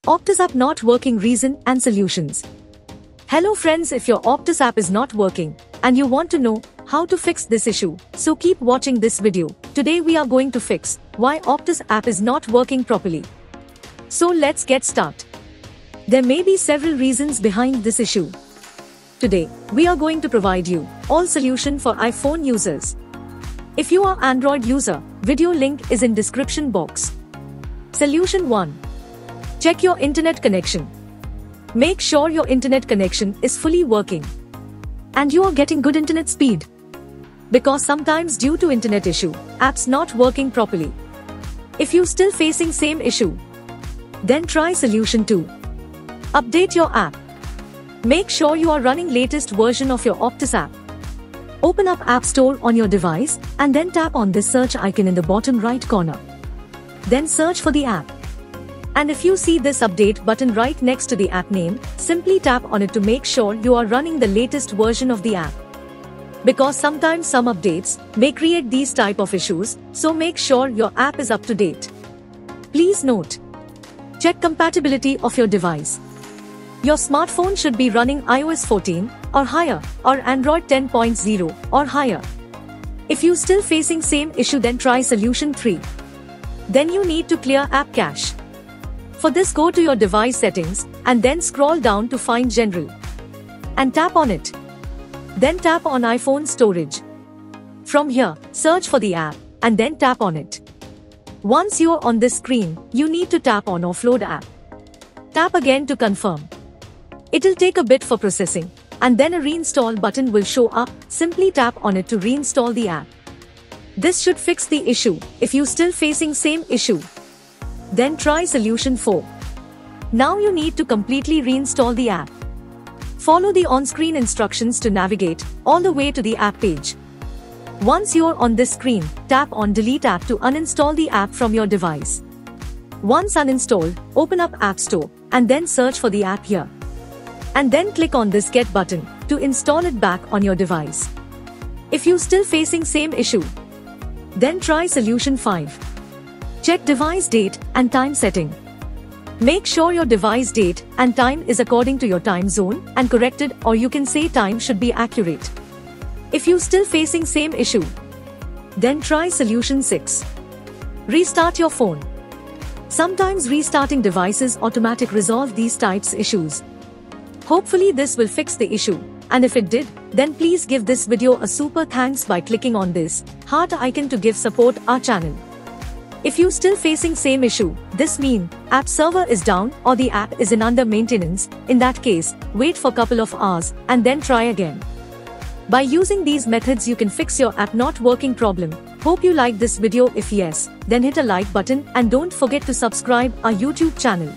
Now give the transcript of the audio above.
Optus App Not Working Reason and Solutions. Hello friends, if your Optus app is not working and you want to know how to fix this issue, so keep watching this video. Today we are going to fix why Optus app is not working properly. So let's get started. There may be several reasons behind this issue. Today, we are going to provide you all solution for iPhone users. If you are Android user, video link is in description box. Solution 1. Check your internet connection. Make sure your internet connection is fully working and you are getting good internet speed. Because sometimes due to internet issue, apps not working properly. If you still facing same issue, then try solution 2. Update your app. Make sure you are running latest version of your Optus app. Open up App Store on your device and then tap on this search icon in the bottom right corner. Then search for the app. And if you see this update button right next to the app name, simply tap on it to make sure you are running the latest version of the app. Because sometimes some updates may create these type of issues, so make sure your app is up to date. Please note, check compatibility of your device. Your smartphone should be running iOS 14 or higher or Android 10.0 or higher. If you still facing same issue, then try solution 3. Then you need to clear app cache. For this, go to your device settings and then scroll down to find General and tap on it. Then tap on iPhone storage. From here, search for the app and then tap on it. Once you are on this screen, you need to tap on Offload app. Tap again to confirm. It'll take a bit for processing and then a reinstall button will show up. Simply tap on it to reinstall the app. This should fix the issue. If you still facing same issue, then try solution 4. Now you need to completely reinstall the app. Follow the on-screen instructions to navigate all the way to the app page. Once you're on this screen, tap on Delete app to uninstall the app from your device. Once uninstalled, open up App Store and then search for the app here. And then click on this Get button to install it back on your device. If you still facing same issue, then try solution 5. Check device date and time setting. Make sure your device date and time is according to your time zone and corrected, or you can say time should be accurate. If you still facing same issue, then try solution 6. Restart your phone. Sometimes restarting devices automatically resolve these types issues. Hopefully this will fix the issue, and if it did, then please give this video a super thanks by clicking on this heart icon to give support our channel. If you still facing same issue, this mean app server is down or the app is in under maintenance. In that case, wait for couple of hours and then try again. By using these methods you can fix your app not working problem. Hope you liked this video. If yes, then hit a like button and don't forget to subscribe our YouTube channel.